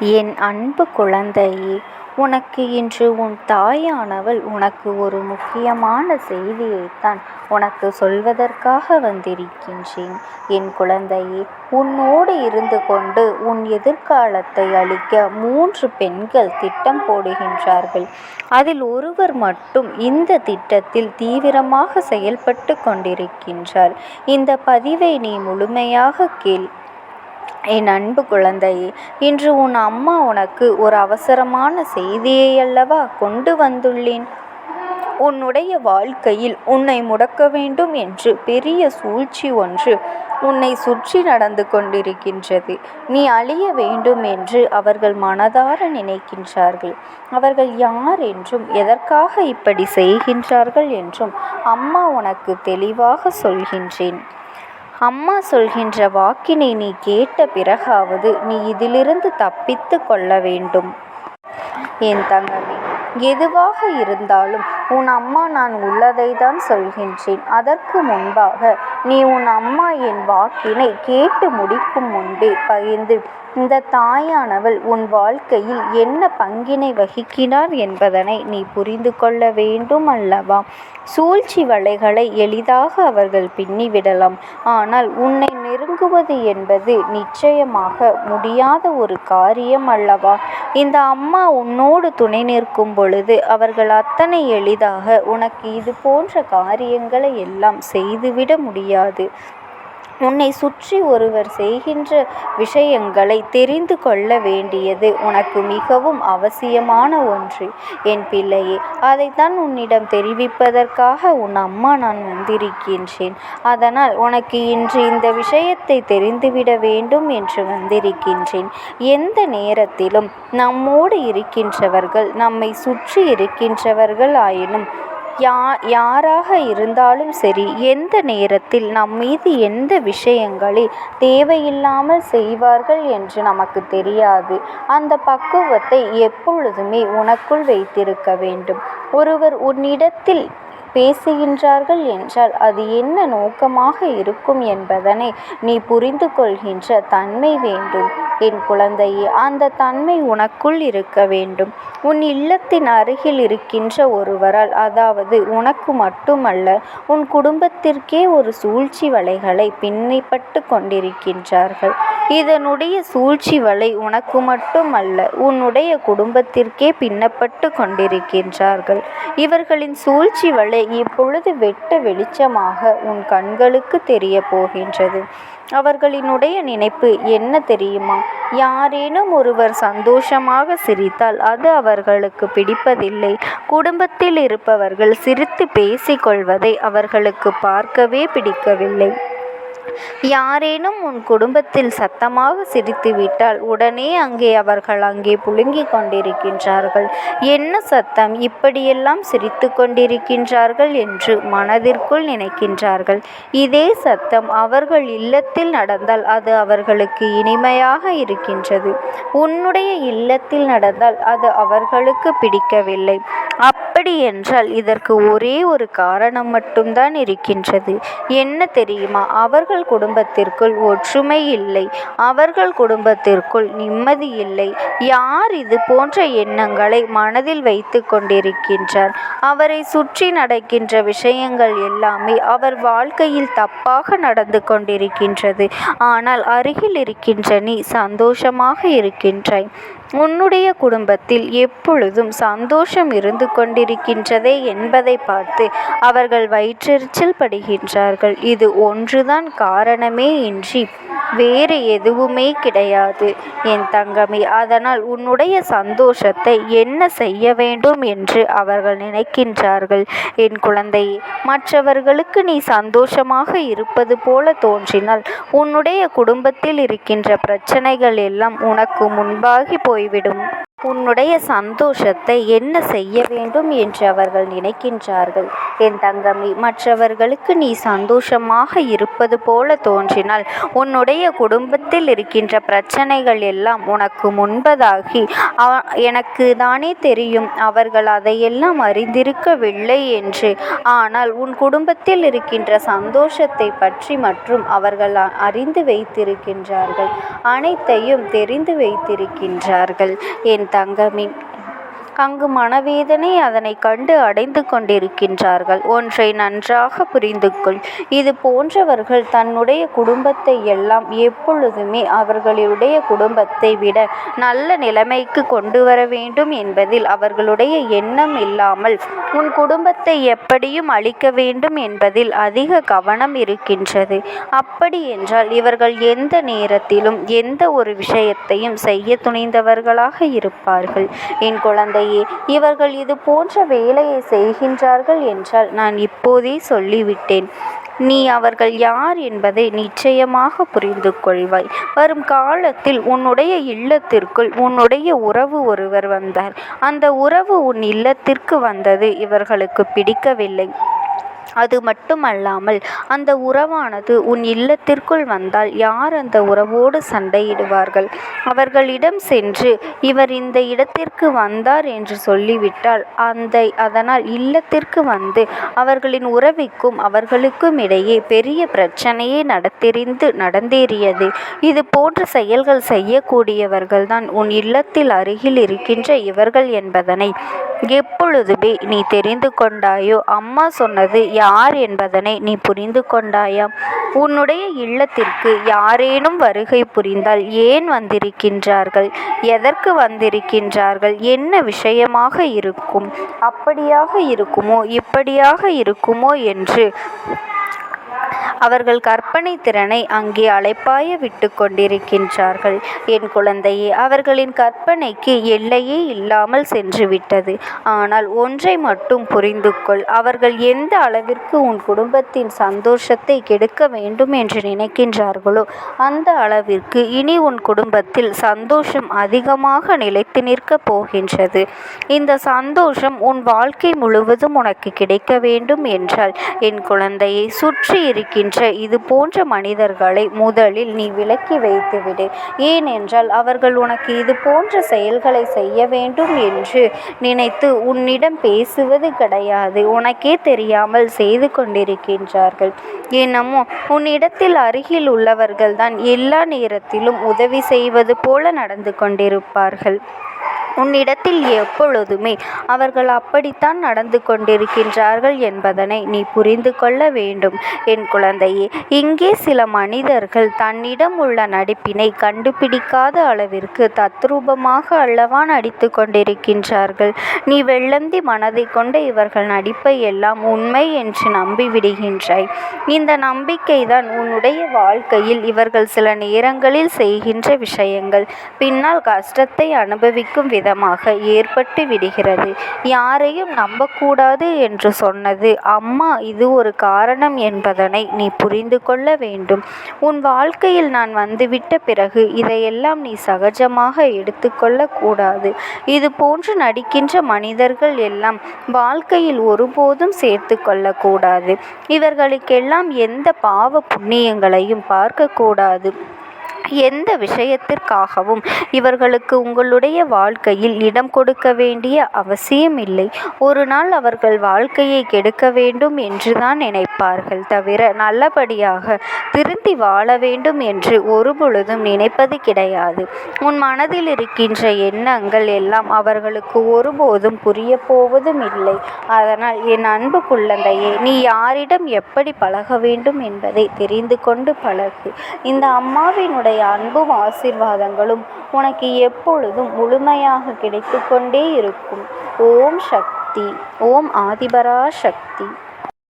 என் அன்பு குழந்தையே, உனக்கு இன்று உன் தாயானவள் உனக்கு ஒரு முக்கியமான செய்தியைத்தான் உனக்கு சொல்வதற்காக வந்திருக்கின்றேன். என் குழந்தையே, உன்னோடு இருந்து கொண்டு உன் எதிர்காலத்தை அளிக்க 3 பெண்கள் திட்டம் போடுகின்றார்கள். அதில் ஒருவர் மட்டும் இந்த திட்டத்தில் தீவிரமாக செயல்பட்டு கொண்டிருக்கின்றார். இந்த பதிவை நீ முழுமையாக கேள். என் அன்பு குழந்தையே, இன்று உன் அம்மா உனக்கு ஒரு அவசரமான செய்தியை அல்லவா கொண்டு வந்துள்ளேன். உன்னுடைய வாழ்க்கையில் உன்னை முடக்க வேண்டும் என்று பெரிய சூழ்ச்சி ஒன்று உன்னை சுற்றி நடந்து கொண்டிருக்கின்றது. நீ அழிய வேண்டும் என்று அவர்கள் மனதார நினைக்கின்றார்கள். அவர்கள் யார் என்றும் எதற்காக இப்படி செய்கின்றார்கள் என்றும் அம்மா உனக்கு தெளிவாக சொல்கின்றேன். அம்மா சொல்கின்ற வாக்கினை நீ கேட்ட பிறகாவது நீ இதிலிருந்து தப்பித்து கொள்ள வேண்டும். என் தங்கமே, எதுவாக இருந்தாலும் உன் அம்மா நான் உள்ளதை தான் சொல்கின்றேன். அதற்கு முன்பாக நீ உன் அம்மா என் வாக்கினை கேட்டு முடிக்கும் முன்பே பகிர்ந்து இந்த தாயானவள் உன் வாழ்க்கையில் என்ன பங்கினை வகிக்கிறார் என்பதனை நீ புரிந்து கொள்ள வேண்டும் அல்லவா? சூழ்ச்சி வலைகளை எளிதாக அவர்கள் பின்னிவிடலாம். ஆனால் உன்னை நெருங்குவது என்பது நிச்சயமாக முடியாத ஒரு காரியம் அல்லவா? இந்த அம்மா உன்னோடு துணை நிற்கும் பொழுது அவர்கள் அத்தனை எளிதாக உனக்கு இது போன்ற காரியங்களை எல்லாம் செய்துவிட முடியாது. உன்னை சுற்றி ஒருவர் செய்கின்ற விஷயங்களை தெரிந்து கொள்ள வேண்டியது உனக்கு மிகவும் அவசியமான ஒன்று. என் பிள்ளையே, அதைத்தான் உன்னிடம் தெரிவிப்பதற்காக உன் அம்மா நான் வந்திருக்கின்றேன். அதனால் உனக்கு இன்று இந்த விஷயத்தை தெரிந்துவிட வேண்டும் என்று வந்திருக்கின்றேன். எந்த நேரத்திலும் நம்மோடு இருக்கின்றவர்கள், நம்மை சுற்றி இருக்கின்றவர்கள் ஆயினும் யாராக இருந்தாலும் சரி, எந்த நேரத்தில் நம் மீது எந்த விஷயங்களை தேவையில்லாமல் செய்வார்கள் என்று நமக்கு தெரியாது. அந்த பக்குவத்தை எப்பொழுதுமே உனக்குள் வைத்திருக்க வேண்டும். ஒருவர் உன்னிடத்தில் பேசுகின்றார்கள் என்றால் அது என்ன நோக்கமாக இருக்கும் என்பதனை நீ புரிந்து கொள்கின்ற தன்மை வேண்டும். என் குழந்தையே, அந்த தன்மை உனக்குள் இருக்க வேண்டும். உன் இல்லத்தின் அருகில் இருக்கின்ற ஒருவரால், அதாவது உனக்கு மட்டுமல்ல உன் குடும்பத்திற்கே ஒரு சூழ்ச்சி வலைகளை பின்னிப்பட்டு கொண்டிருக்கின்றார்கள். இதனுடைய சூழ்ச்சி வலை உனக்கு மட்டுமல்ல உன்னுடைய குடும்பத்திற்கே பின்னப்பட்டு கொண்டிருக்கின்றார்கள். இவர்களின் சூழ்ச்சி வலை இப்பொழுது வெட்ட வெளிச்சமாக உன் கண்களுக்கு தெரிய போகின்றது. அவர்களினுடைய நினைப்பு என்ன தெரியுமா? யாரேனும் ஒருவர் சந்தோஷமாக சிரித்தால் அது அவர்களுக்கு பிடிப்பதில்லை. குடும்பத்தில் இருப்பவர்கள் சிரித்து பேசிக்கொள்வதை அவர்களுக்கு பார்க்கவே பிடிக்கவில்லை. யாரேனும் உன் குடும்பத்தில் சத்தமாக சிரித்துவிட்டால் உடனே அவர்கள் அங்கே புழுங்கிக் கொண்டிருக்கின்றார்கள். என்ன சத்தம், இப்படியெல்லாம் சிரித்து கொண்டிருக்கின்றார்கள் என்று மனதிற்குள் நினைக்கின்றார்கள். இதே சத்தம் அவர்கள் இல்லத்தில் நடந்தால் அது அவர்களுக்கு இனிமையாக இருக்கின்றது. உன்னுடைய இல்லத்தில் நடந்தால் அது அவர்களுக்கு பிடிக்கவில்லை. அப்படி என்றால் இதற்கு ஒரே ஒரு காரணம் மட்டும்தான் இருக்கின்றது. என்ன தெரியுமா? அவர்கள் குடும்பத்திற்குள் ஒற்றுமை இல்லை. அவர்கள் குடும்பத்திற்குள் நிம்மதி இல்லை. யார் இது போன்ற எண்ணங்களை மனதில் வைத்து கொண்டிருக்கின்றார்? அவரை சுற்றி நடக்கின்ற விஷயங்கள் எல்லாமே அவர் வாழ்க்கையில் தப்பாக நடந்து கொண்டிருக்கின்றது. ஆனால் அருகில் இருக்கின்ற நீ சந்தோஷமாக இருக்கின்றாய். உன்னுடைய குடும்பத்தில் எப்பொழுதும் சந்தோஷம் இருந்து கொண்டிருக்கின்றதே என்பதை பார்த்து அவர்கள் வயிற்றெரிச்சல் படுகின்றார்கள். இது ஒன்றுதான் காரணமே இன்றி வேறு எதுவுமே கிடையாது என் தங்கமே. அதனால் உன்னுடைய சந்தோஷத்தை என்ன செய்ய வேண்டும் என்று அவர்கள் நினைக்கின்றார்கள். என் குழந்தையே, மற்றவர்களுக்கு நீ சந்தோஷமாக இருப்பது போல தோன்றினால் உன்னுடைய குடும்பத்தில் இருக்கின்ற பிரச்சனைகள் எல்லாம் உனக்கு முன்பாகி போய்விடும். உன்னுடைய சந்தோஷத்தை என்ன செய்ய வேண்டும் என்று அவர்கள் நினைக்கின்றார்கள். என் தங்கமே, மற்றவர்களுக்கு நீ சந்தோஷமாக இருப்பது போல தோன்றினால் உன்னுடைய குடும்பத்தில் இருக்கின்ற பிரச்சனைகள் எல்லாம் உனக்கு முன்பதாகி எனக்கு தானே தெரியும், அவர்கள் அதையெல்லாம் அறிந்திருக்கவில்லை என்று. ஆனால் உன் குடும்பத்தில் இருக்கின்ற சந்தோஷத்தை பற்றி மற்றும் அவர்கள் அறிந்து வைத்திருக்கின்றார்கள், அனைத்தையும் தெரிந்து வைத்திருக்கின்றார்கள். என் தங்கமே, அங்கு மனவேதனை அதனை கண்டு அடைந்து கொண்டிருக்கின்றார்கள். ஒன்றை நன்றாக புரிந்து கொள். இது போன்றவர்கள் தன்னுடைய குடும்பத்தை எல்லாம் எப்பொழுதுமே அவர்களுடைய குடும்பத்தை விட நல்ல நிலைமைக்கு கொண்டு வர வேண்டும் என்பதில் அவர்களுடைய எண்ணம் இல்லாமல் உன் குடும்பத்தை எப்படியும் அழிக்க வேண்டும் என்பதில் அதிக கவனம் இருக்கின்றது. அப்படி என்றால் இவர்கள் எந்த நேரத்திலும் எந்த ஒரு விஷயத்தையும் செய்ய துணிந்தவர்களாக இருப்பார்கள். என் குழந்தை, இவர்கள் இது போன்ற வேலையை செய்கின்றார்கள் என்றால் நான் இப்போதே சொல்லிவிட்டேன். நீ அவர்கள் யார் என்பதை நிச்சயமாக புரிந்து கொள்வாய். வரும் காலத்தில் உன்னுடைய இல்லத்திற்குள் உன்னுடைய உறவு ஒருவர் வந்தார். அந்த உறவு உன் இல்லத்திற்கு வந்தது இவர்களுக்கு பிடிக்கவில்லை. அது மட்டுமல்லாமல் அந்த உறவானது உன் இல்லத்திற்குள் வந்தால் யார் அந்த உறவோடு சண்டையிடுவார்கள்? அவர்களிடம் சென்று இவர் இந்த இடத்திற்கு வந்தார் என்று சொல்லிவிட்டால் அதனால் இல்லத்திற்கு வந்து அவர்களின் உறவிற்கும் அவர்களுக்கும் இடையே பெரிய பிரச்சனையே நடந்தேறியது. இது போன்ற செயல்கள் செய்யக்கூடியவர்கள்தான் உன் இல்லத்தில் அருகில் இருக்கின்ற இவர்கள் என்பதனை எப்பொழுதுமே நீ தெரிந்து கொண்டாயோ? அம்மா சொன்னது யார் என்பதனை நீ புரிந்து கொண்டாயா? உன்னுடைய இல்லத்திற்கு யாரேனும் வருகை புரிந்தால் ஏன் வந்திருக்கின்றார்கள், எதற்கு வந்திருக்கின்றார்கள், என்ன விஷயமாக இருக்கும், அப்படியாக இருக்குமோ இப்படியாக இருக்குமோ என்று அவர்கள் கற்பனை திறனை அங்கே அலைப்பாய விட்டு கொண்டிருக்கின்றார்கள். என் குழந்தையே, அவர்களின் கற்பனைக்கு எல்லையே இல்லாமல் சென்று விட்டது. ஆனால் ஒன்றை மட்டும் புரிந்து கொள். அவர்கள் எந்த அளவிற்கு உன் குடும்பத்தின் சந்தோஷத்தை கெடுக்க வேண்டும் என்று நினைக்கின்றார்களோ அந்த அளவிற்கு இனி உன் குடும்பத்தில் சந்தோஷம் அதிகமாக நிலைத்து நிற்கப் போகின்றது. இந்த சந்தோஷம் உன் வாழ்க்கை முழுவதும் உனக்கு கிடைக்க வேண்டும் என்றால் என் குழந்தையை சுற்றி இருக்கின்ற இது போன்ற மனிதர்களை முதலில் நீ விலக்கி வைத்துவிடு. ஏனென்றால் அவர்கள் உனக்கு இது போன்ற செயல்களை செய்ய வேண்டும் என்று நினைத்து உன்னிடம் பேசுவது கிடையாது, உனக்கே தெரியாமல் செய்து கொண்டிருக்கின்றார்கள். என்னமோ உன்னிடத்தில் அருகில் உள்ளவர்கள்தான் எல்லா நேரத்திலும் உதவி செய்வது போல நடந்து கொண்டிருப்பார்கள். உன்னிடத்தில் எப்பொழுதுமே அவர்கள் அப்படித்தான் நடந்து கொண்டிருக்கின்றார்கள் என்பதனை நீ புரிந்து கொள்ள வேண்டும். என் குழந்தையே, இங்கே சில மனிதர்கள் தன்னிடம் உள்ள நடிப்பினை கண்டுபிடிக்காத அளவிற்கு தத்ரூபமாக அல்லவா நடித்து கொண்டிருக்கின்றார்கள். நீ வெள்ளந்தி மனதை கொண்ட இவர்கள் நடிப்பை எல்லாம் உண்மை என்று நம்பிவிடுகின்றாய். இந்த நம்பிக்கைதான் உன்னுடைய வாழ்க்கையில் இவர்கள் சில நேரங்களில் செய்கின்ற விஷயங்கள் பின்னால் கஷ்டத்தை அனுபவிக்கும் விதமாக ஏற்பட்டு விடுகிறது. யாரையும் நம்பக்கூடாது என்று சொன்னது அம்மா இது ஒரு காரணம் என்பதனை நீ புரிந்து கொள்ள வேண்டும். உன் வாழ்க்கையில் நான் வந்துவிட்ட பிறகு இதையெல்லாம் நீ சகஜமாக எடுத்துக்கொள்ள கூடாது. இது போன்று நடிக்கின்ற மனிதர்கள் எல்லாம் வாழ்க்கையில் ஒருபோதும் சேர்த்து கொள்ளக்கூடாது. இவர்களுக்கெல்லாம் எந்த பாவ புண்ணியங்களையும் பார்க்கக்கூடாது. எந்த விஷயத்திற்காகவும் இவர்களுக்கு உங்களுடைய வாழ்க்கையில் இடம் கொடுக்க வேண்டிய அவசியம் இல்லை. ஒரு நாள் அவர்கள் வாழ்க்கையை கெடுக்க வேண்டும் என்றுதான் நினைப்பார்கள் தவிர நல்லபடியாக திருந்தி வாழ வேண்டும் என்று ஒருபொழுதும் நினைப்பது கிடையாது. உன் மனதில் இருக்கின்ற எண்ணங்கள் எல்லாம் அவர்களுக்கு ஒருபோதும் புரிய போவதும் இல்லை. அதனால் என் அன்பு குழந்தையே, நீ யாரிடம் எப்படி பழக வேண்டும் என்பதை தெரிந்து கொண்டு பழகு. இந்த அம்மாவினுடைய அன்பும் ஆசீர்வாதங்களும் உனக்கு எப்பொழுதும் முழுமையாக கிடைத்து கொண்டே இருக்கும். ஓம் சக்தி. ஓம் ஆதிபரா சக்தி.